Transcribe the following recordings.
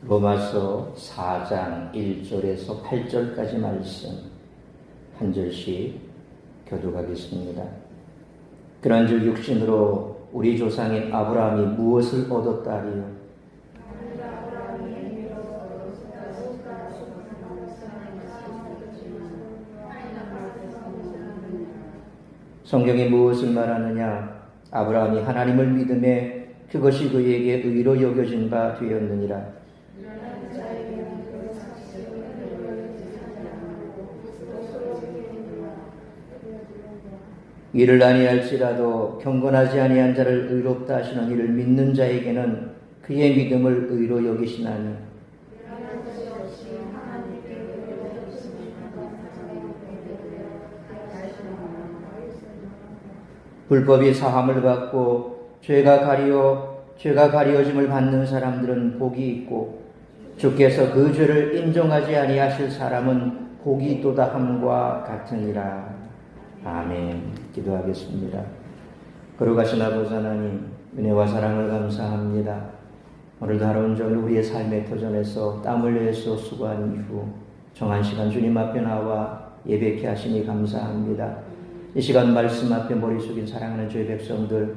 로마서 4장 1절에서 8절까지 말씀 한 절씩 교독하겠습니다. 그런즉 육신으로 우리 조상인 아브라함이 무엇을 얻었다 하리요? 성경이 무엇을 말하느냐? 아브라함이 하나님을 믿음에 그것이 그에게 의로 여겨진 바 되었느니라. 이를 아니할지라도 경건하지 아니한 자를 의롭다 하시는 이를 믿는 자에게는 그의 믿음을 의로 여기시나니 불법이 사함을 받고 죄가 가리워짐을 받는 사람들은 복이 있고 주께서 그 죄를 인정하지 아니하실 사람은 복이 있도다 함과 같으니라. 아멘. 기도하겠습니다. 거룩하신 아버지 하나님, 은혜와 사랑을 감사합니다. 오늘도 하루 온종일 우리의 삶의 도전에서 땀 흘려서 수고한 이후 정한 시간 주님 앞에 나와 예배케 하시니 감사합니다. 이 시간 말씀 앞에 머리 숙인 사랑하는 주의 백성들,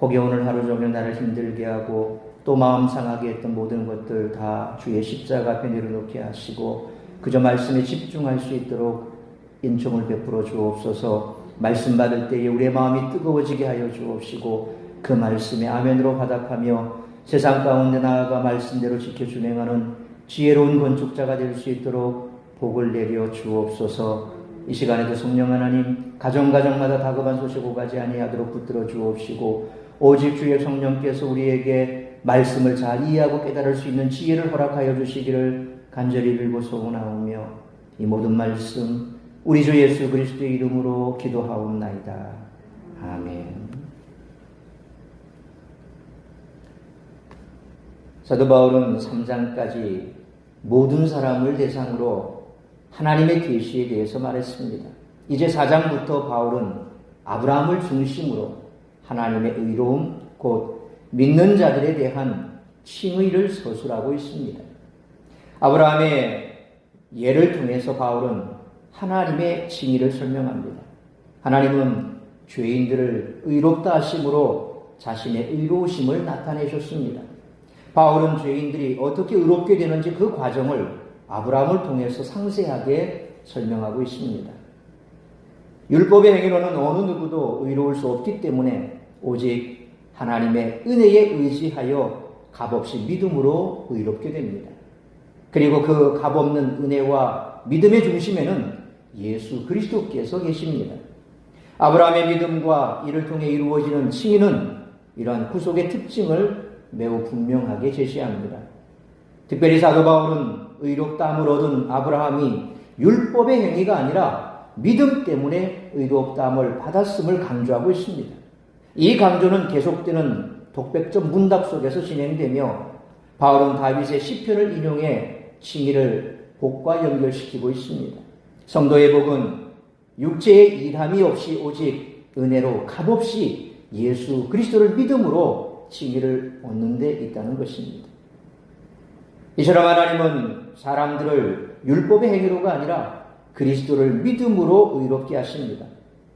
혹여 오늘 하루 종일 나를 힘들게 하고 또 마음 상하게 했던 모든 것들 다 주의 십자가 앞에 내려놓게 하시고 그저 말씀에 집중할 수 있도록 인총을 베풀어 주옵소서. 말씀 받을 때에 우리의 마음이 뜨거워지게 하여 주옵시고 그 말씀에 아멘으로 화답하며 세상 가운데 나아가 말씀대로 지켜 준행하는 지혜로운 건축자가 될 수 있도록 복을 내려 주옵소서. 이 시간에도 성령 하나님 가정마다 다급한 소식 오가지 아니하도록 붙들어 주옵시고 오직 주의 성령께서 우리에게 말씀을 잘 이해하고 깨달을 수 있는 지혜를 허락하여 주시기를 간절히 빌고 소원하오며 이 모든 말씀 우리 주 예수 그리스도의 이름으로 기도하옵나이다. 아멘. 사도 바울은 3장까지 모든 사람을 대상으로 하나님의 계시에 대해서 말했습니다. 이제 4장부터 바울은 아브라함을 중심으로 하나님의 의로움, 곧 믿는 자들에 대한 칭의를 서술하고 있습니다. 아브라함의 예를 통해서 바울은 하나님의 칭의를 설명합니다. 하나님은 죄인들을 의롭다 하심으로 자신의 의로우심을 나타내셨습니다. 바울은 죄인들이 어떻게 의롭게 되는지 그 과정을 아브라함을 통해서 상세하게 설명하고 있습니다. 율법의 행위로는 어느 누구도 의로울 수 없기 때문에 오직 하나님의 은혜에 의지하여 값없이 믿음으로 의롭게 됩니다. 그리고 그 값없는 은혜와 믿음의 중심에는 예수 그리스도께서 계십니다. 아브라함의 믿음과 이를 통해 이루어지는 칭의는 이러한 구속의 특징을 매우 분명하게 제시합니다. 특별히 사도 바울은 의롭다함을 얻은 아브라함이 율법의 행위가 아니라 믿음 때문에 의롭다함을 받았음을 강조하고 있습니다. 이 강조는 계속되는 독백적 문답 속에서 진행되며 바울은 다윗의 시편을 인용해 칭의를 복과 연결시키고 있습니다. 성도의 복은 육체의 일함이 없이 오직 은혜로 값없이 예수 그리스도를 믿음으로 칭의를 얻는 데 있다는 것입니다. 이처럼 하나님은 사람들을 율법의 행위로가 아니라 그리스도를 믿음으로 의롭게 하십니다.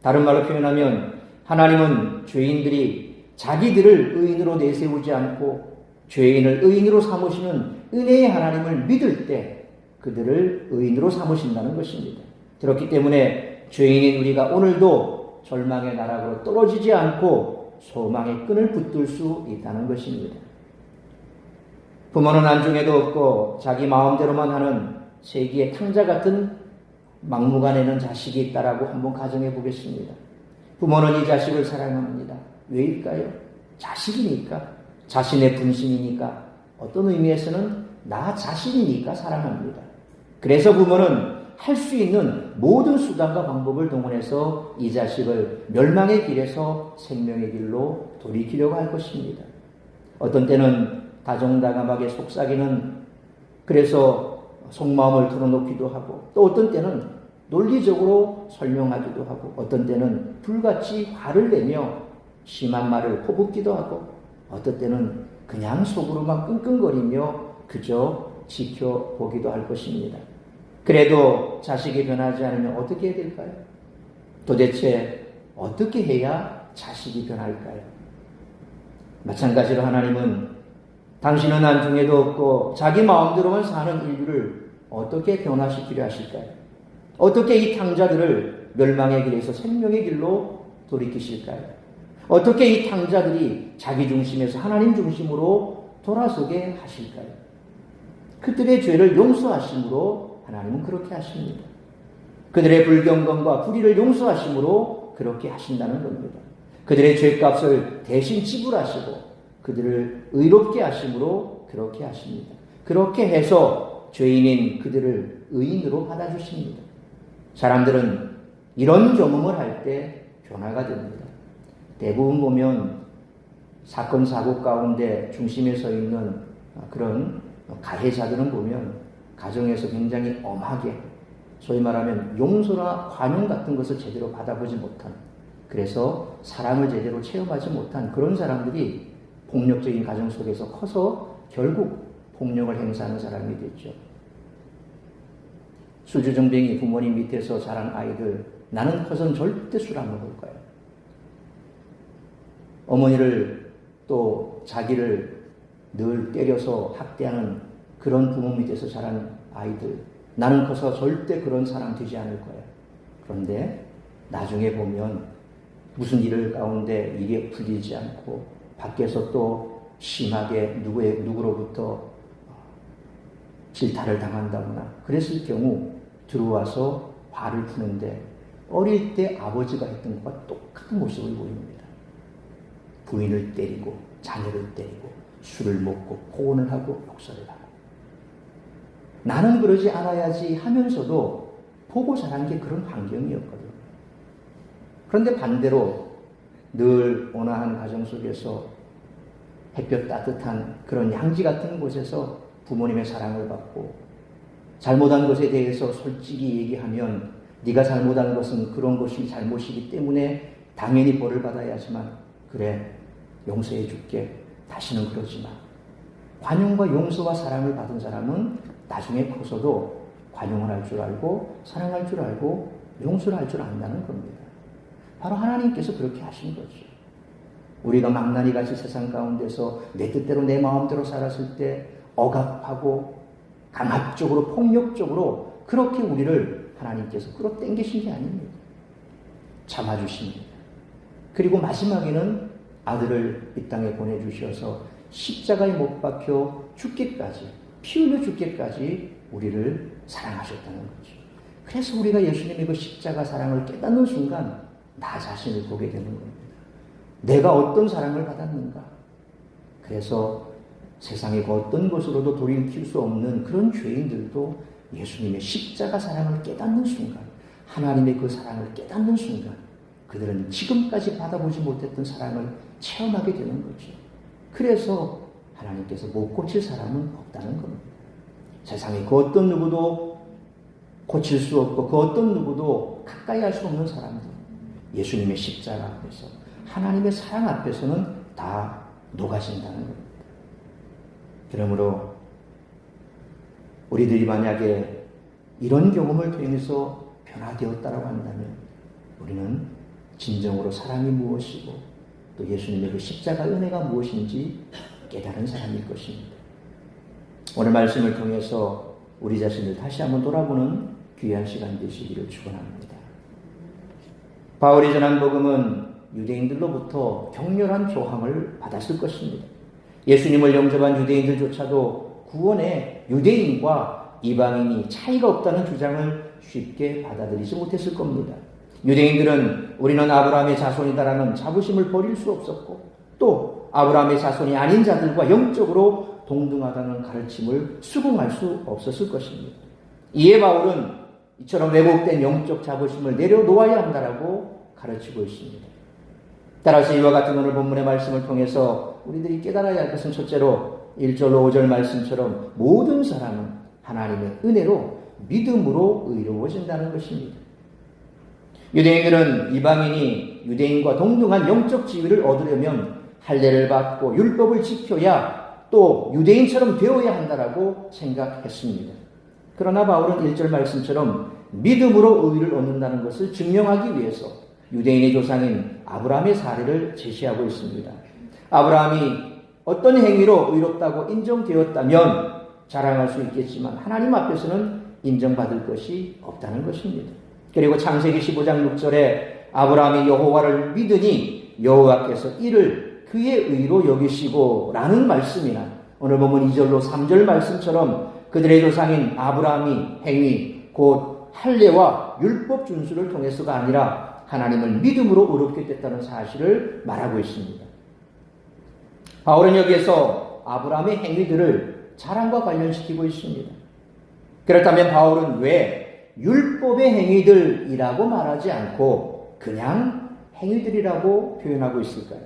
다른 말로 표현하면 하나님은 죄인들이 자기들을 의인으로 내세우지 않고 죄인을 의인으로 삼으시는 은혜의 하나님을 믿을 때 그들을 의인으로 삼으신다는 것입니다. 그렇기 때문에 죄인인 우리가 오늘도 절망의 나락으로 떨어지지 않고 소망의 끈을 붙들 수 있다는 것입니다. 부모는 안중에도 없고 자기 마음대로만 하는 세기의 탕자 같은 막무가내는 자식이 있다라고 한번 가정해 보겠습니다. 부모는 이 자식을 사랑합니다. 왜일까요? 자식이니까, 자신의 분신이니까, 어떤 의미에서는 나 자신이니까 사랑합니다. 그래서 부모는 할 수 있는 모든 수단과 방법을 동원해서 이 자식을 멸망의 길에서 생명의 길로 돌이키려고 할 것입니다. 어떤 때는 다정다감하게 속삭이는, 그래서 속마음을 털어놓기도 하고, 또 어떤 때는 논리적으로 설명하기도 하고, 어떤 때는 불같이 화를 내며 심한 말을 퍼붓기도 하고, 어떤 때는 그냥 속으로만 끙끙거리며 그저 지켜보기도 할 것입니다. 그래도 자식이 변하지 않으면 어떻게 해야 될까요? 도대체 어떻게 해야 자식이 변할까요? 마찬가지로 하나님은 당신은 안중에도 없고 자기 마음대로만 사는 인류를 어떻게 변화시키려 하실까요? 어떻게 이 탕자들을 멸망의 길에서 생명의 길로 돌이키실까요? 어떻게 이 탕자들이 자기 중심에서 하나님 중심으로 돌아서게 하실까요? 그들의 죄를 용서하심으로 하나님은 그렇게 하십니다. 그들의 불경건과 불의를 용서하심으로 그렇게 하신다는 겁니다. 그들의 죄값을 대신 지불하시고 그들을 의롭게 하심으로 그렇게 하십니다. 그렇게 해서 죄인인 그들을 의인으로 받아주십니다. 사람들은 이런 경험을 할 때 변화가 됩니다. 대부분 보면 사건 사고 가운데 중심에 서 있는 그런 가해자들은 보면 가정에서 굉장히 엄하게 소위 말하면 용서나 관용 같은 것을 제대로 받아보지 못한, 그래서 사랑을 제대로 체험하지 못한 그런 사람들이 폭력적인 가정 속에서 커서 결국 폭력을 행사하는 사람이 됐죠. 술주정뱅이 부모님 밑에서 자란 아이들, 나는 커서는 절대 술 안 먹을 거야. 어머니를 또 자기를 늘 때려서 학대하는 그런 부모 밑에서 자란 아이들, 나는 커서 절대 그런 사람 되지 않을 거야. 그런데 나중에 보면 무슨 일을 가운데 일이 풀리지 않고 밖에서 또 심하게 누구로부터 질타를 당한다거나 그랬을 경우 들어와서 화를 푸는데 어릴 때 아버지가 했던 것과 똑같은 모습을 보입니다. 부인을 때리고 자녀를 때리고 술을 먹고 포혼을 하고 욕설을 하고, 나는 그러지 않아야지 하면서도 보고 자란 게 그런 환경이었거든요. 그런데 반대로 늘 온화한 가정 속에서 햇볕 따뜻한 그런 양지 같은 곳에서 부모님의 사랑을 받고 잘못한 것에 대해서 솔직히 얘기하면 네가 잘못한 것은 그런 것이 잘못이기 때문에 당연히 벌을 받아야 하지만 그래 용서해 줄게, 다시는 그러지 마. 관용과 용서와 사랑을 받은 사람은 나중에 커서도 관용을 할 줄 알고 사랑할 줄 알고 용서를 할 줄 안다는 겁니다. 바로 하나님께서 그렇게 하신 거죠. 우리가 망나니같이 세상 가운데서 내 뜻대로 내 마음대로 살았을 때 억압하고 강압적으로 폭력적으로 그렇게 우리를 하나님께서 끌어당기신 게 아닙니다. 참아주십니다. 그리고 마지막에는 아들을 이 땅에 보내주셔서 십자가에 못 박혀 죽기까지, 피 흘려 죽기까지 우리를 사랑하셨다는 거죠. 그래서 우리가 예수님의 그 십자가 사랑을 깨닫는 순간 나 자신을 보게 되는 겁니다. 내가 어떤 사랑을 받았는가. 그래서 세상의 그 어떤 것으로도 돌이킬 수 없는 그런 죄인들도 예수님의 십자가 사랑을 깨닫는 순간, 하나님의 그 사랑을 깨닫는 순간 그들은 지금까지 받아보지 못했던 사랑을 체험하게 되는 거죠. 그래서 하나님께서 못 고칠 사람은 없다는 겁니다. 세상에 그 어떤 누구도 고칠 수 없고 그 어떤 누구도 가까이 할 수 없는 사람들, 예수님의 십자가 앞에서 하나님의 사랑 앞에서는 다 녹아진다는 겁니다. 그러므로 우리들이 만약에 이런 경험을 통해서 변화되었다고 한다면 우리는 진정으로 사랑이 무엇이고 또 예수님의 그 십자가 은혜가 무엇인지 깨달은 사람일 것입니다. 오늘 말씀을 통해서 우리 자신을 다시 한번 돌아보는 귀한 시간 되시기를 축원합니다. 바울이 전한 복음은 유대인들로부터 격렬한 조항을 받았을 것입니다. 예수님을 영접한 유대인들조차도 구원에 유대인과 이방인이 차이가 없다는 주장을 쉽게 받아들이지 못했을 겁니다. 유대인들은 우리는 아브라함의 자손이다라는 자부심을 버릴 수 없었고 또 아브라함의 자손이 아닌 자들과 영적으로 동등하다는 가르침을 수긍할 수 없었을 것입니다. 이에 바울은 이처럼 왜곡된 영적 자부심을 내려놓아야 한다라고 가르치고 있습니다. 따라서 이와 같은 오늘 본문의 말씀을 통해서 우리들이 깨달아야 할 것은 첫째로 1절로 5절 말씀처럼 모든 사람은 하나님의 은혜로 믿음으로 의로워진다는 것입니다. 유대인들은 이방인이 유대인과 동등한 영적 지위를 얻으려면 할례를 받고 율법을 지켜야 또 유대인처럼 되어야 한다라고 생각했습니다. 그러나 바울은 1절 말씀처럼 믿음으로 의를 얻는다는 것을 증명하기 위해서 유대인의 조상인 아브라함의 사례를 제시하고 있습니다. 아브라함이 어떤 행위로 의롭다고 인정되었다면 자랑할 수 있겠지만 하나님 앞에서는 인정받을 것이 없다는 것입니다. 그리고 창세기 15장 6절에 아브라함이 여호와를 믿으니 여호와께서 이를 그의 의로 여기시고 라는 말씀이나 오늘 보면 2절로 3절 말씀처럼 그들의 조상인 아브라함이 행위 곧 할례와 율법 준수를 통해서가 아니라 하나님을 믿음으로 의롭게 됐다는 사실을 말하고 있습니다. 바울은 여기에서 아브라함의 행위들을 자랑과 관련시키고 있습니다. 그렇다면 바울은 왜 율법의 행위들이라고 말하지 않고 그냥 행위들이라고 표현하고 있을까요?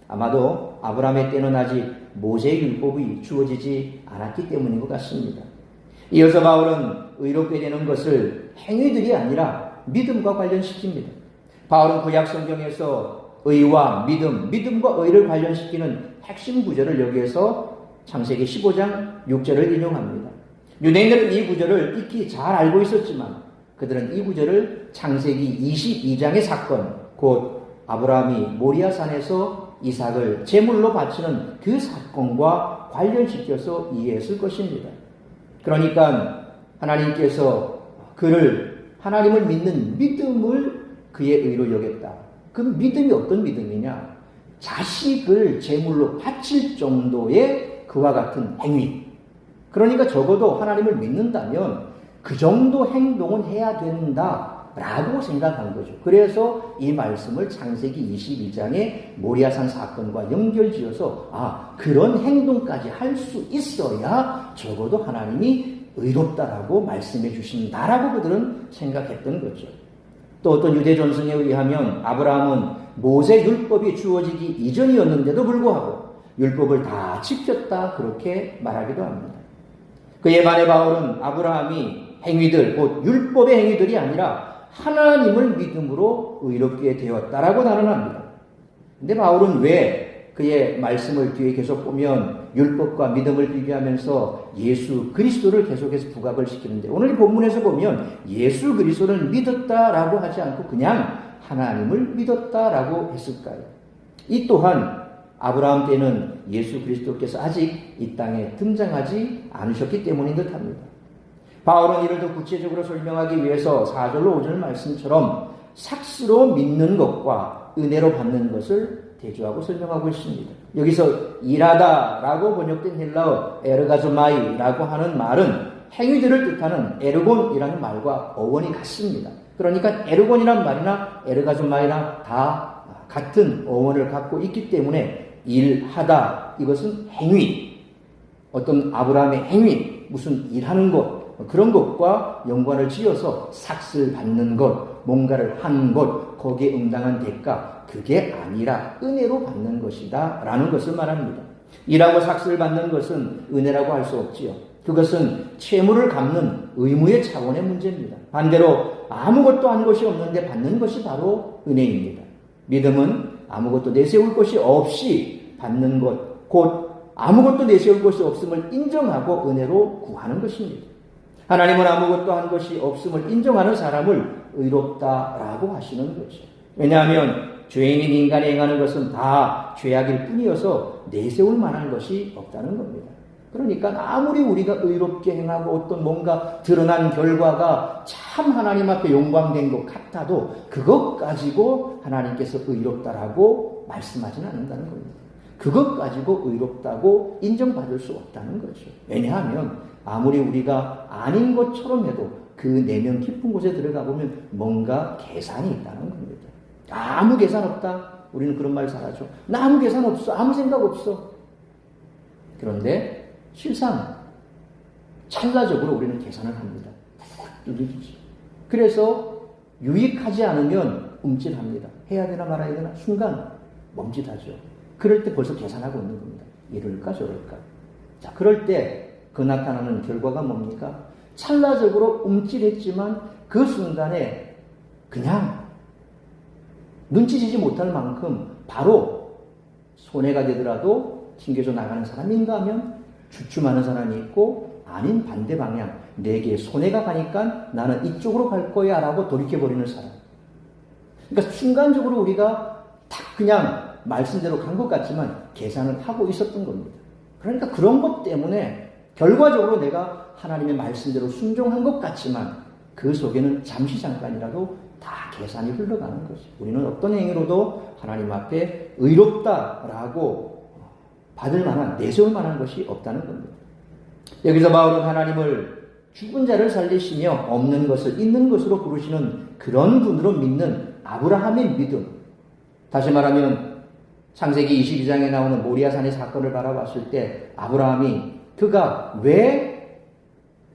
아마도 아브라함의 때는 아직 모세의 율법이 주어지지 않았기 때문인 것 같습니다. 이어서 바울은 의롭게 되는 것을 행위들이 아니라 믿음과 관련시킵니다. 바울은 구약 성경에서 의와 믿음, 믿음과 의를 관련시키는 핵심 구절을 여기에서 창세기 15장 6절을 인용합니다. 유대인들은 이 구절을 익히 잘 알고 있었지만 그들은 이 구절을 창세기 22장의 사건, 곧 아브라함이 모리아산에서 이삭을 제물로 바치는 그 사건과 관련시켜서 이해했을 것입니다. 그러니까 하나님께서 그를 하나님을 믿는 믿음을 그의 의로 여겼다. 그 믿음이 어떤 믿음이냐? 자식을 제물로 바칠 정도의 그와 같은 행위. 그러니까 적어도 하나님을 믿는다면 그 정도 행동은 해야 된다라고 생각한 거죠. 그래서 이 말씀을 창세기 22장의 모리아산 사건과 연결지어서 그런 행동까지 할 수 있어야 적어도 하나님이 의롭다라고 말씀해 주신다라고 그들은 생각했던 거죠. 또 어떤 유대 전승에 의하면 아브라함은 모세 율법이 주어지기 이전이었는데도 불구하고 율법을 다 지켰다 그렇게 말하기도 합니다. 그에 반해 바울은 아브라함이 행위들, 곧 율법의 행위들이 아니라 하나님을 믿음으로 의롭게 되었다라고 단언합니다. 근데 바울은 왜 그의 말씀을 뒤에 계속 보면 율법과 믿음을 비교하면서 예수 그리스도를 계속해서 부각을 시키는데 오늘 이 본문에서 보면 예수 그리스도를 믿었다라고 하지 않고 그냥 하나님을 믿었다라고 했을까요? 이 또한 아브라함 때는 예수 그리스도께서 아직 이 땅에 등장하지 않으셨기 때문인 듯합니다. 바울은 이를 더 구체적으로 설명하기 위해서 4절로 5절 말씀처럼 삭스로 믿는 것과 은혜로 받는 것을 대조하고 설명하고 있습니다. 여기서 일하다라고 번역된 헬라어 에르가조마이라고 하는 말은 행위들을 뜻하는 에르곤이라는 말과 어원이 같습니다. 그러니까 에르곤이란 말이나 에르가조마이나 다 같은 어원을 갖고 있기 때문에 일하다 이것은 행위, 어떤 아브라함의 행위, 무슨 일하는 것 그런 것과 연관을 지어서 삭슬 받는 것, 뭔가를 한 것, 거기에 응당한 대가 그게 아니라 은혜로 받는 것이다 라는 것을 말합니다. 일하고 삭슬 받는 것은 은혜라고 할 수 없지요. 그것은 채무를 갚는 의무의 차원의 문제입니다. 반대로 아무것도 한 것이 없는데 받는 것이 바로 은혜입니다. 믿음은 아무것도 내세울 것이 없이 받는 것, 곧 아무것도 내세울 것이 없음을 인정하고 은혜로 구하는 것입니다. 하나님은 아무것도 한 것이 없음을 인정하는 사람을 의롭다라고 하시는 거죠. 왜냐하면 죄인인 인간이 행하는 것은 다 죄악일 뿐이어서 내세울 만한 것이 없다는 겁니다. 그러니까 아무리 우리가 의롭게 행하고 어떤 뭔가 드러난 결과가 참 하나님 앞에 영광된 것 같아도 그것 가지고 하나님께서 의롭다라고 말씀하지는 않는다는 겁니다. 그것 가지고 의롭다고 인정받을 수 없다는 거죠. 왜냐하면 아무리 우리가 아닌 것처럼 해도 그 내면 깊은 곳에 들어가 보면 뭔가 계산이 있다는 겁니다. 아무 계산 없다. 우리는 그런 말 잘 하죠. 나 아무 계산 없어. 아무 생각 없어. 그런데 실상 찰나적으로 우리는 계산을 합니다. 그래서 유익하지 않으면 움찔합니다. 해야 되나 말아야 되나 순간 멈칫하죠. 그럴 때 벌써 계산하고 있는 겁니다. 이럴까 저럴까. 자, 그럴 때 그 나타나는 결과가 뭡니까? 찰나적으로 움찔했지만 그 순간에 그냥 눈치채지 못할 만큼 바로 손해가 되더라도 튕겨져 나가는 사람인가 하면 주춤하는 사람이 있고 아닌 반대 방향, 내게 손해가 가니까 나는 이쪽으로 갈 거야 라고 돌이켜버리는 사람. 그러니까 순간적으로 우리가 딱 그냥 말씀대로 간 것 같지만 계산을 하고 있었던 겁니다. 그러니까 그런 것 때문에 결과적으로 내가 하나님의 말씀대로 순종한 것 같지만 그 속에는 잠시 잠깐이라도 다 계산이 흘러가는 거죠. 우리는 어떤 행위로도 하나님 앞에 의롭다라고 받을 만한, 내세울 만한 것이 없다는 겁니다. 여기서 바울은 하나님을 죽은 자를 살리시며 없는 것을 있는 것으로 부르시는 그런 분으로 믿는 아브라함의 믿음. 다시 말하면 창세기 22장에 나오는 모리아산의 사건을 바라봤을 때 아브라함이 그가 왜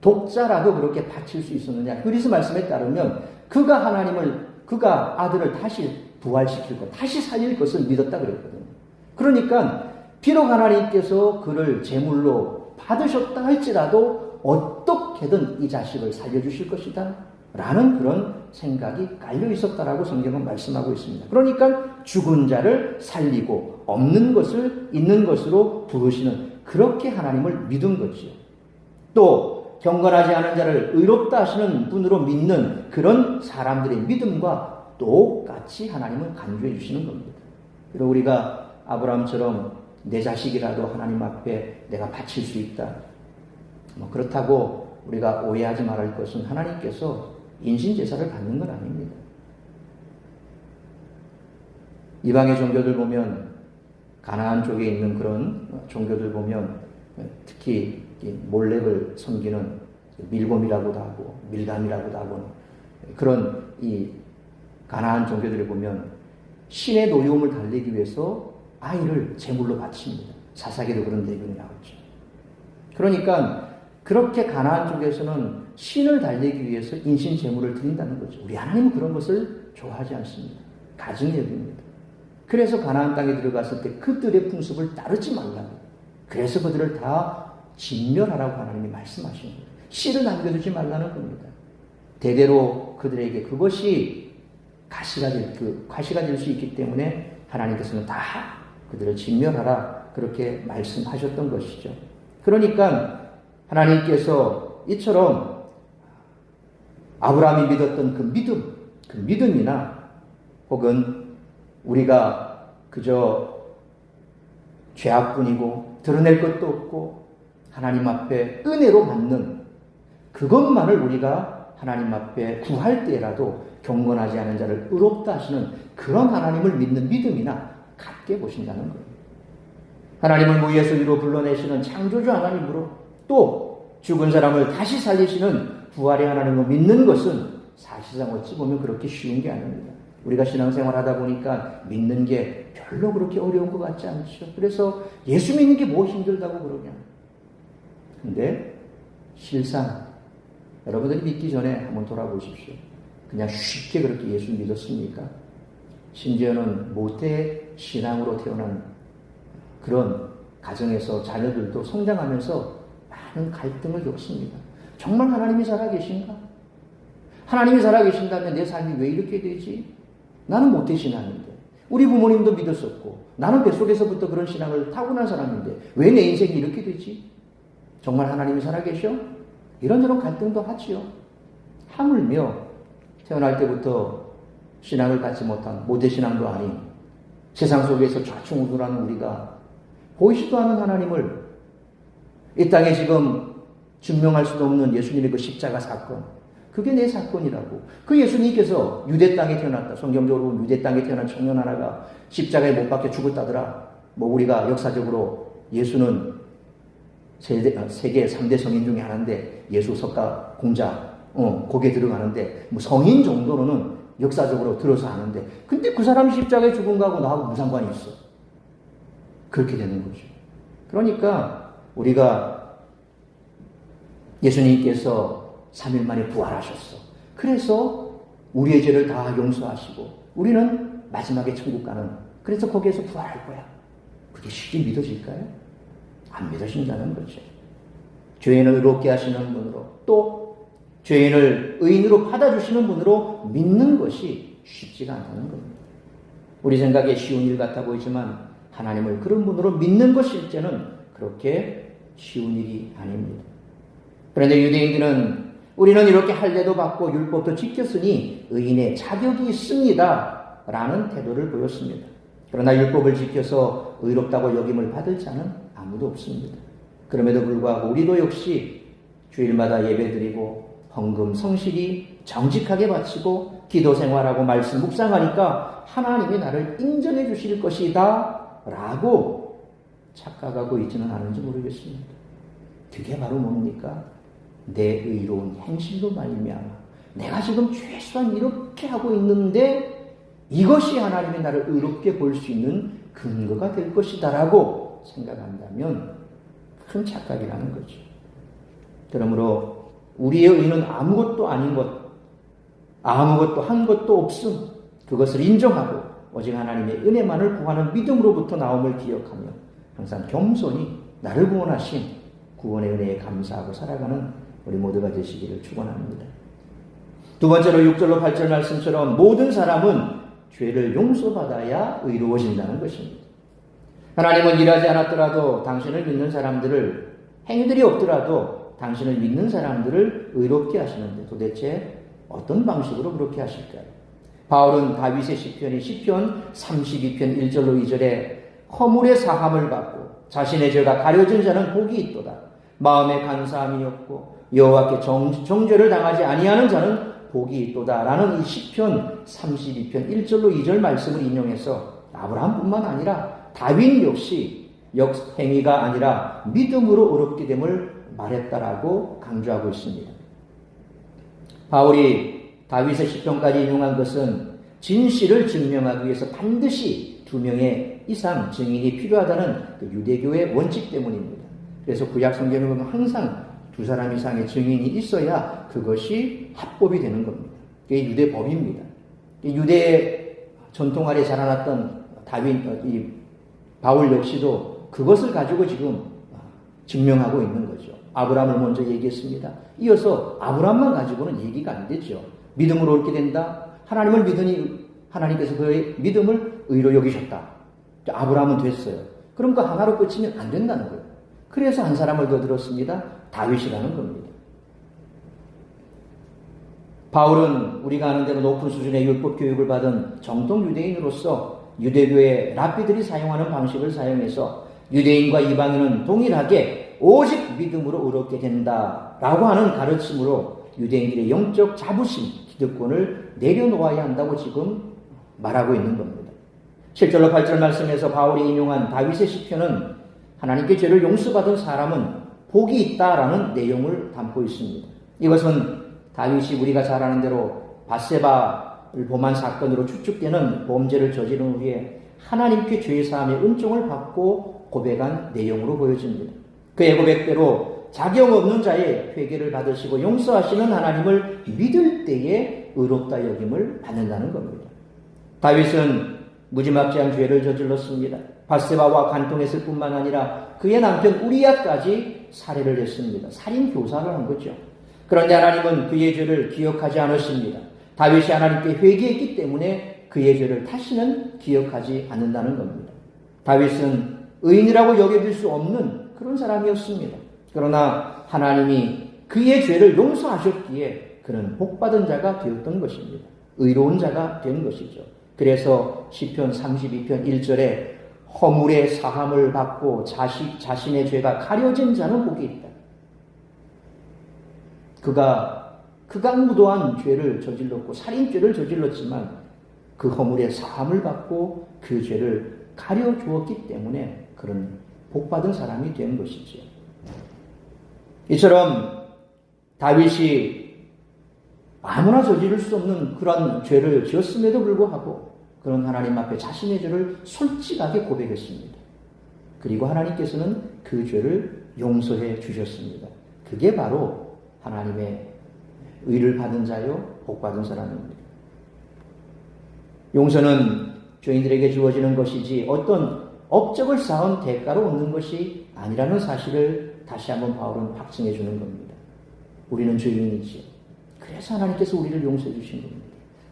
독자라도 그렇게 바칠 수 있었느냐. 그리스 말씀에 따르면 그가 아들을 다시 부활시킬 것, 다시 살릴 것을 믿었다 그랬거든요. 그러니까 비록 하나님께서 그를 제물로 받으셨다 할지라도 어떻게든 이 자식을 살려주실 것이다 라는 그런 생각이 깔려 있었다라고 성경은 말씀하고 있습니다. 그러니까 죽은 자를 살리고 없는 것을 있는 것으로 부르시는 그렇게 하나님을 믿은 거지요. 또 경건하지 않은 자를 의롭다 하시는 분으로 믿는 그런 사람들의 믿음과 똑같이 하나님은 간주해 주시는 겁니다. 그리고 우리가 아브라함처럼 내 자식이라도 하나님 앞에 내가 바칠 수 있다. 그렇다고 우리가 오해하지 말할 것은 하나님께서 인신제사를 받는 건 아닙니다. 이방의 종교들 보면 가나안 쪽에 있는 그런 종교들 보면 특히 몰렉을 섬기는 밀곰이라고도 하고 밀감이라고도 하고 그런 이 가나안 종교들을 보면 신의 노여움을 달래기 위해서 아이를 제물로 바칩니다. 사사기도 그런 내용이 나오죠. 그러니까 그렇게 가나안 쪽에서는 신을 달래기 위해서 인신 제물을 드린다는 거죠. 우리 하나님은 그런 것을 좋아하지 않습니다. 가증히 여깁니다. 그래서 가나안 땅에 들어갔을 때 그들의 풍습을 따르지 말라고. 그래서 그들을 다 진멸하라고 하나님이 말씀하시는 거예요. 씨를 남겨두지 말라는 겁니다. 대대로 그들에게 그것이 가시가 될 수 있기 때문에 하나님께서는 다 그들을 진멸하라 그렇게 말씀하셨던 것이죠. 그러니까 하나님께서 이처럼 아브라함이 믿었던 그 믿음이나 혹은 우리가 그저 죄악뿐이고 드러낼 것도 없고 하나님 앞에 은혜로 받는 그것만을 우리가 하나님 앞에 구할 때라도 경건하지 않은 자를 의롭다 하시는 그런 하나님을 믿는 믿음이나 같게 보신다는 거예요. 하나님을 무에서 위로 불러내시는 창조주 하나님으로 또 죽은 사람을 다시 살리시는 부활의 하나님을 믿는 것은 사실상 어찌 보면 그렇게 쉬운 게 아닙니다. 우리가 신앙생활 하다 보니까 믿는 게 별로 그렇게 어려운 것 같지 않죠. 그래서 예수 믿는 게 뭐 힘들다고 그러냐. 근데 실상 여러분들이 믿기 전에 한번 돌아보십시오. 그냥 쉽게 그렇게 예수 믿었습니까? 심지어는 모태 신앙으로 태어난 그런 가정에서 자녀들도 성장하면서 많은 갈등을 겪습니다. 정말 하나님이 살아계신가? 하나님이 살아계신다면 내 삶이 왜 이렇게 되지? 나는 모태 신앙인데 우리 부모님도 믿었었고 나는 뱃속에서부터 그런 신앙을 타고난 사람인데 왜 내 인생이 이렇게 되지? 정말 하나님이 살아계셔? 이런저런 갈등도 하지요. 하물며 태어날 때부터 신앙을 갖지 못한 모태신앙도 아닌 세상 속에서 좌충우돌하는 우리가 보이지도 않는 하나님을 이 땅에 지금 증명할 수도 없는 예수님의 그 십자가 사건, 그게 내 사건이라고. 그 예수님께서 유대 땅에 태어났다. 성경적으로 유대 땅에 태어난 청년 하나가 십자가에 못 박혀 죽었다더라. 우리가 역사적으로 예수는 세계 3대 성인 중에 하나인데 예수 석가 공자 거기에 들어가는데 성인 정도로는 역사적으로 들어서 아는데 근데 그 사람이 십자가에 죽은 거하고 나하고 무슨 상관이 있어? 그렇게 되는 거죠. 그러니까 우리가 예수님께서 3일 만에 부활하셨어. 그래서 우리의 죄를 다 용서하시고 우리는 마지막에 천국 가는, 그래서 거기에서 부활할 거야. 그게 쉽게 믿어질까요? 안 믿어진다는 거죠. 죄인을 의롭게 하시는 분으로 또 죄인을 의인으로 받아주시는 분으로 믿는 것이 쉽지가 않다는 겁니다. 우리 생각에 쉬운 일 같아 보이지만 하나님을 그런 분으로 믿는 것 실제는 그렇게 쉬운 일이 아닙니다. 그런데 유대인들은 우리는 이렇게 할례도 받고 율법도 지켰으니 의인의 자격이 있습니다 라는 태도를 보였습니다. 그러나 율법을 지켜서 의롭다고 여김을 받을 자는 아무도 없습니다. 그럼에도 불구하고 우리도 역시 주일마다 예배드리고 헌금 성실히 정직하게 바치고 기도 생활하고 말씀 묵상하니까 하나님이 나를 인정해 주실 것이다 라고 착각하고 있지는 않은지 모르겠습니다. 그게 바로 뭡니까? 내 의로운 행실로 말미암아 내가 지금 최소한 이렇게 하고 있는데 이것이 하나님이 나를 의롭게 볼 수 있는 근거가 될 것이다 라고 생각한다면 큰 착각이라는 거죠. 그러므로 우리의 의는 아무것도 아닌 것, 아무것도 한 것도 없음, 그것을 인정하고 오직 하나님의 은혜만을 구하는 믿음으로부터 나옴을 기억하며 항상 겸손히 나를 구원하신 구원의 은혜에 감사하고 살아가는 우리 모두가 되시기를 축원합니다. 두 번째로 6절로 8절 말씀처럼 모든 사람은 죄를 용서받아야 의로워진다는 것입니다. 하나님은 일하지 않았더라도 당신을 믿는 사람들을, 행위들이 없더라도 당신을 믿는 사람들을 의롭게 하시는데 도대체 어떤 방식으로 그렇게 하실까요? 바울은 다윗의 시편인 시편 32편 1절로 2절에 허물의 사함을 받고 자신의 죄가 가려진 자는 복이 있도다. 마음에 간사함이 없고 여호와께 정죄를 당하지 아니하는 자는 복이 있도다 라는 이 시편 32편 1절로 2절 말씀을 인용해서 아브라함뿐만 아니라 다윗 역시 행위가 아니라 믿음으로 의롭게 됨을 말했다라고 강조하고 있습니다. 바울이 다윗의 시편까지 인용한 것은 진실을 증명하기 위해서 반드시 2명의 이상 증인이 필요하다는 그 유대교의 원칙 때문입니다. 그래서 구약 성경에 보면 항상 2사람 이상의 증인이 있어야 그것이 합법이 되는 겁니다. 그게 유대 법입니다. 유대의 전통 아래 자라났던 바울 역시도 그것을 가지고 지금 증명하고 있는 거죠. 아브라함을 먼저 얘기했습니다. 이어서 아브라함만 가지고는 얘기가 안 되죠. 믿음으로 옳게 된다. 하나님을 믿으니 하나님께서 그의 믿음을 의로 여기셨다. 아브라함은 됐어요. 그럼 그 하나로 끝이면 안 된다는 거예요. 그래서 한 사람을 더 들었습니다. 다윗이라는 겁니다. 바울은 우리가 아는 대로 높은 수준의 율법 교육을 받은 정통 유대인으로서 유대교의 랍비들이 사용하는 방식을 사용해서 유대인과 이방인은 동일하게 오직 믿음으로 의롭게 된다라고 하는 가르침으로 유대인들의 영적 자부심, 기득권을 내려놓아야 한다고 지금 말하고 있는 겁니다. 7절로 8절 말씀에서 바울이 인용한 다윗의 시편은 하나님께 죄를 용서받은 사람은 복이 있다라는 내용을 담고 있습니다. 이것은 다윗이 우리가 잘 아는 대로 밧세바를 범한 사건으로 추측되는 범죄를 저지른 후에 하나님께 죄사함의 은총을 받고 고백한 내용으로 보여집니다. 그의 고백대로 자격 없는 자의 회개를 받으시고 용서하시는 하나님을 믿을 때에 의롭다 여김을 받는다는 겁니다. 다윗은 무지막지한 죄를 저질렀습니다. 밧세바와 간통했을 뿐만 아니라 그의 남편 우리야까지 살해를 했습니다. 살인 교사를 한 거죠. 그런데 하나님은 그의 죄를 기억하지 않으십니다. 다윗이 하나님께 회개했기 때문에 그의 죄를 다시는 기억하지 않는다는 겁니다. 다윗은 의인이라고 여겨질 수 없는 그런 사람이었습니다. 그러나 하나님이 그의 죄를 용서하셨기에 그는 복받은 자가 되었던 것입니다. 의로운 자가 된 것이죠. 그래서 시편 32편 1절에 허물의 사함을 받고 자신의 죄가 가려진 자는 복이 있다. 그가 극악무도한 죄를 저질렀고 살인죄를 저질렀지만 그 허물의 사함을 받고 그 죄를 가려주었기 때문에 그런 복받은 사람이 된 것이죠. 이처럼 다윗이 아무나 저지를 수 없는 그런 죄를 지었음에도 불구하고 그런 하나님 앞에 자신의 죄를 솔직하게 고백했습니다. 그리고 하나님께서는 그 죄를 용서해 주셨습니다. 그게 바로 하나님의 의를 받은 자요 복받은 사람입니다. 용서는 죄인들에게 주어지는 것이지 어떤 업적을 쌓은 대가로 얻는 것이 아니라는 사실을 다시 한번 바울은 확증해 주는 겁니다. 우리는 죄인이지. 그래서 하나님께서 우리를 용서해 주신 겁니다.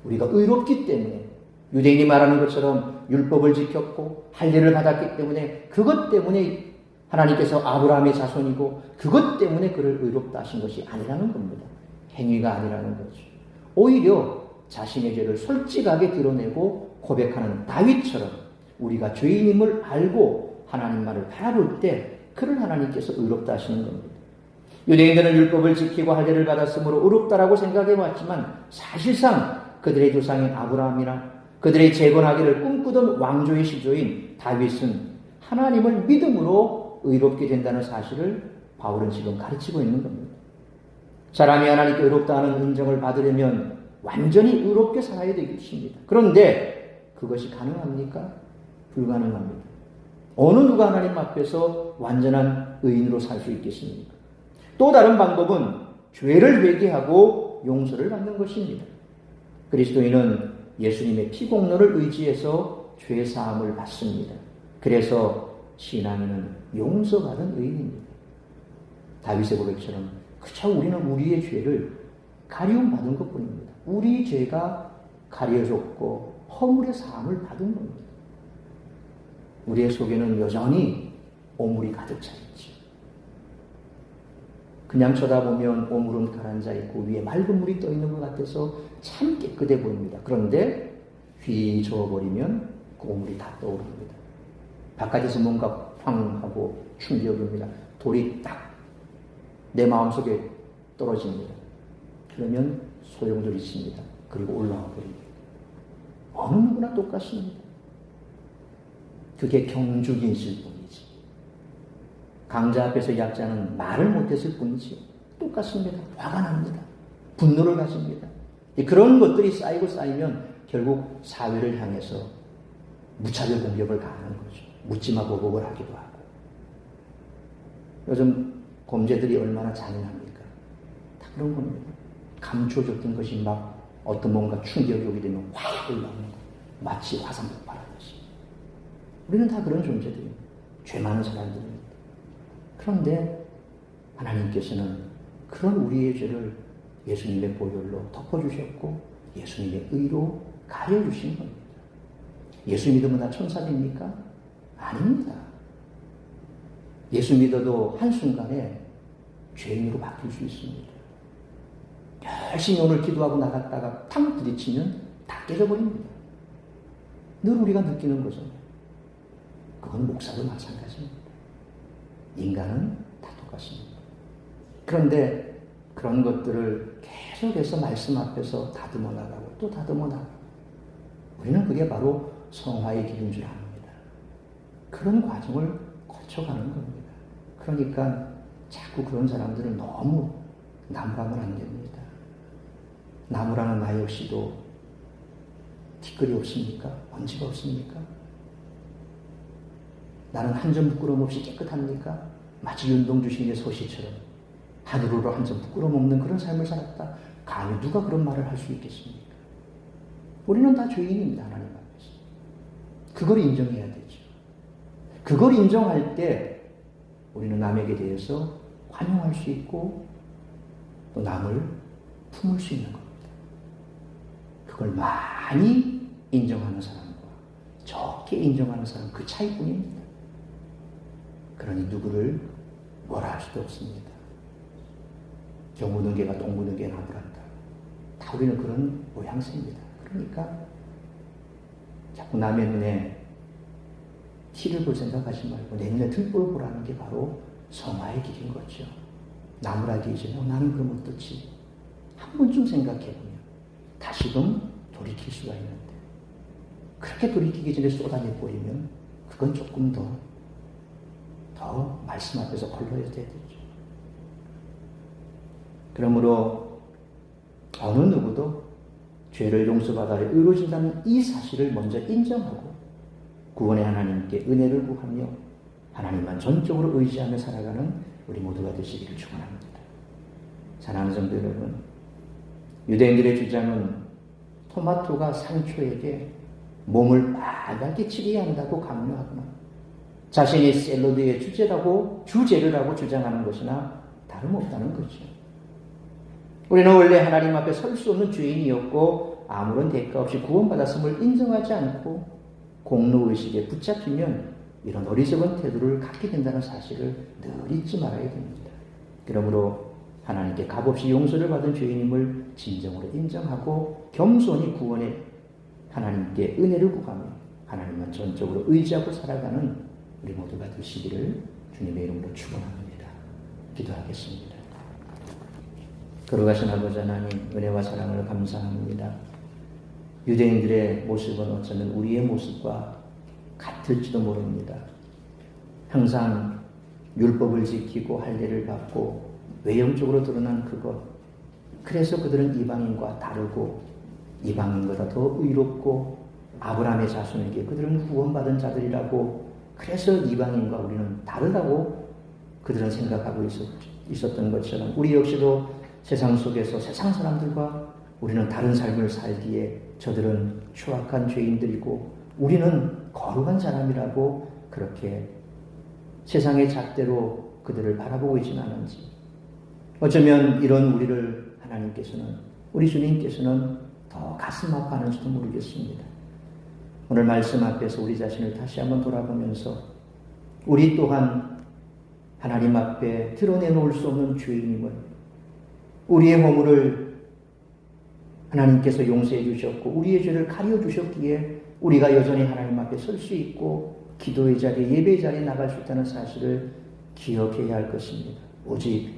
우리가 의롭기 때문에 유대인이 말하는 것처럼 율법을 지켰고 할례를 받았기 때문에 그것 때문에 하나님께서 아브라함의 자손이고 그것 때문에 그를 의롭다 하신 것이 아니라는 겁니다. 행위가 아니라는 거죠. 오히려 자신의 죄를 솔직하게 드러내고 고백하는 다윗처럼 우리가 죄인임을 알고 하나님 말을 바라볼 때 그를 하나님께서 의롭다 하시는 겁니다. 유대인들은 율법을 지키고 할례를 받았으므로 의롭다라고 생각해 왔지만 사실상 그들의 조상인 아브라함이나 그들의 재건하기를 꿈꾸던 왕조의 시조인 다윗은 하나님을 믿음으로 의롭게 된다는 사실을 바울은 지금 가르치고 있는 겁니다. 사람이 하나님께 의롭다 하는 인정을 받으려면 완전히 의롭게 살아야 되겠습니다. 그런데 그것이 가능합니까? 불가능합니다. 어느 누가 하나님 앞에서 완전한 의인으로 살 수 있겠습니까? 또 다른 방법은 죄를 회개하고 용서를 받는 것입니다. 그리스도인은 예수님의 피공로를 의지해서 죄 사함을 받습니다. 그래서 신앙인은 용서받은 의인입니다. 다윗의 고백처럼 그저 우리는 우리의 죄를 가리움받은 것뿐입니다. 우리 죄가 가려졌고 허물의 사함을 받은 겁니다. 우리의 속에는 여전히 오물이 가득 차 있죠. 그냥 쳐다보면 오물은 가라앉아 있고 위에 맑은 물이 떠 있는 것 같아서 참 깨끗해 보입니다. 그런데 휘 저어버리면 그 오물이 다 떠오릅니다. 바깥에서 뭔가 황하고 충격입니다. 돌이 딱 내 마음속에 떨어집니다. 그러면 소용돌이 있습니다. 그리고 올라와 버립니다. 어느 누구나 똑같습니다. 그게 경주인실 뿐이지. 강자 앞에서 약자는 말을 못했을 뿐이지. 똑같습니다. 화가 납니다. 분노를 가집니다. 그런 것들이 쌓이고 쌓이면 결국 사회를 향해서 무차별 공격을 가하는 거죠. 묻지마 보복을 하기도 하고. 요즘 범죄들이 얼마나 잔인합니까? 다 그런 겁니다. 감춰졌던 것이 막 어떤 뭔가 충격이 오게 되면 확 올라오는 거. 마치 화산 폭발하듯이. 우리는 다 그런 존재들입니다. 죄 많은 사람들입니다. 그런데 하나님께서는 그런 우리의 죄를 예수님의 보혈로 덮어주셨고 예수님의 의로 가려주신 겁니다. 예수 믿으면 다 천사 됩니까? 아닙니다. 예수 믿어도 한순간에 죄인으로 바뀔 수 있습니다. 열심히 오늘 기도하고 나갔다가 탕 부딪히면 다 깨져버립니다. 늘 우리가 느끼는 거죠. 그건 목사도 마찬가지입니다. 인간은 다 똑같습니다. 그런데 그런 것들을 계속해서 말씀 앞에서 다듬어 나가고 또 다듬어 나가고 우리는 그게 바로 성화의 길인 줄 압니다. 그런 과정을 거쳐가는 겁니다. 그러니까 자꾸 그런 사람들은 너무 나무라면 안 됩니다. 나무라는 나 역시도 티끌이 없습니까? 먼지가 없습니까? 나는 한 점 부끄럼 없이 깨끗합니까? 마치 윤동주 시인의 소시처럼 하늘으로 한 점 부끄럼 없는 그런 삶을 살았다. 감히 누가 그런 말을 할 수 있겠습니까? 우리는 다 죄인입니다. 하나님 앞에서. 그걸 인정해야 되죠. 그걸 인정할 때 우리는 남에게 대해서 환영할 수 있고 또 남을 품을 수 있는 겁니다. 그걸 많이 인정하는 사람과 적게 인정하는 사람 그 차이뿐입니다. 그러니 누구를 뭐라 할 수도 없습니다. 경 묻은 개가 똥 묻은 개는 아무란다. 다 우리는 그런 모양새입니다. 그러니까 자꾸 남의 눈에 티를 볼 생각하지 말고 내 눈에 등불을 보라는 게 바로 성화의 길인 거죠. 나무라기 이전에 나는 그럼 어떻지? 한 번쯤 생각해보면 다시금 돌이킬 수가 있는데 그렇게 돌이키기 전에 쏟아내버리면 그건 조금 더 말씀 앞에서 걸러야 되죠. 그러므로 어느 누구도 죄를 용서받아야 의로워진다는 이 사실을 먼저 인정하고 구원의 하나님께 은혜를 구하며 하나님만 전적으로 의지하며 살아가는 우리 모두가 되시기를 축원합니다. 사랑하는 성도 여러분, 유대인들의 주장은 토마토가 상초에게 몸을 빨갛게 치게 한다고 강요하거나 자신이 샐러드의 주재료라고 주장하는 것이나 다름없다는 거죠. 우리는 원래 하나님 앞에 설 수 없는 죄인이었고 아무런 대가 없이 구원받았음을 인정하지 않고 공로의식에 붙잡히면 이런 어리석은 태도를 갖게 된다는 사실을 늘 잊지 말아야 됩니다. 그러므로 하나님께 값없이 용서를 받은 죄인임을 진정으로 인정하고 겸손히 구원의 하나님께 은혜를 구하며 하나님만 전적으로 의지하고 살아가는 우리 모두가 되시기를 주님의 이름으로 축원합니다. 기도하겠습니다. 걸어가신 아버지 하나님, 은혜와 사랑을 감사합니다. 유대인들의 모습은 어쩌면 우리의 모습과 같을지도 모릅니다. 항상 율법을 지키고 할례를 받고 외형적으로 드러난 그것, 그래서 그들은 이방인과 다르고 이방인보다 더 의롭고 아브라함의 자손에게 그들은 구원받은 자들이라고, 그래서 이방인과 우리는 다르다고 그들은 생각하고 있었던 것처럼 우리 역시도 세상 속에서 세상 사람들과 우리는 다른 삶을 살기에 저들은 추악한 죄인들이고 우리는 거룩한 사람이라고 그렇게 세상의 잣대로 그들을 바라보고 있지는 않은지, 어쩌면 이런 우리를 하나님께서는, 우리 주님께서는 더 가슴 아파하는지도 모르겠습니다. 오늘 말씀 앞에서 우리 자신을 다시 한번 돌아보면서 우리 또한 하나님 앞에 드러내놓을 수 없는 죄인임을, 우리의 허물을 하나님께서 용서해 주셨고 우리의 죄를 가려 주셨기에 우리가 여전히 하나님 앞에 설 수 있고 기도의 자리에, 예배의 자리에 나갈 수 있다는 사실을 기억해야 할 것입니다. 오직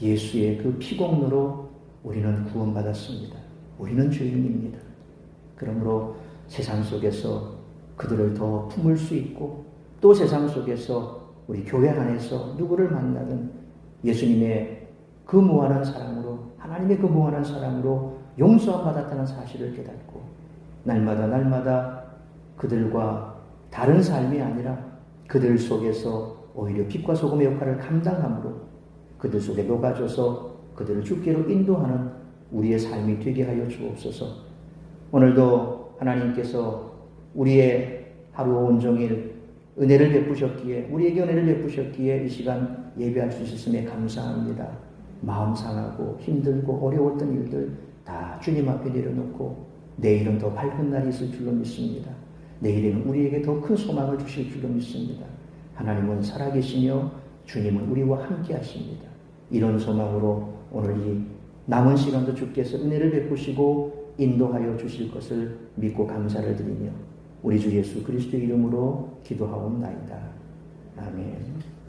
예수의 그 피공로로 우리는 구원받았습니다. 우리는 죄인입니다. 그러므로 세상 속에서 그들을 더 품을 수 있고, 또 세상 속에서 우리 교회 안에서 누구를 만나든 예수님의 그 무한한 사랑으로, 하나님의 그 무한한 사랑으로 용서함 받았다는 사실을 깨닫고 날마다 그들과 다른 삶이 아니라 그들 속에서 오히려 빛과 소금의 역할을 감당함으로 그들 속에 녹아져서 그들을 주께로 인도하는 우리의 삶이 되게 하여 주옵소서. 오늘도 하나님께서 우리의 하루 온종일 은혜를 베푸셨기에, 우리에게 은혜를 베푸셨기에 이 시간 예배할 수 있었음에 감사합니다. 마음 상하고 힘들고 어려웠던 일들 다 주님 앞에 내려놓고 내일은 더 밝은 날이 있을 줄로 믿습니다. 내일에는 우리에게 더 큰 소망을 주실 줄로 믿습니다. 하나님은 살아계시며 주님은 우리와 함께 하십니다. 이런 소망으로 오늘 이 남은 시간도 주께서 은혜를 베푸시고 인도하여 주실 것을 믿고 감사를 드리며 우리 주 예수 그리스도의 이름으로 기도하옵나이다. 아멘.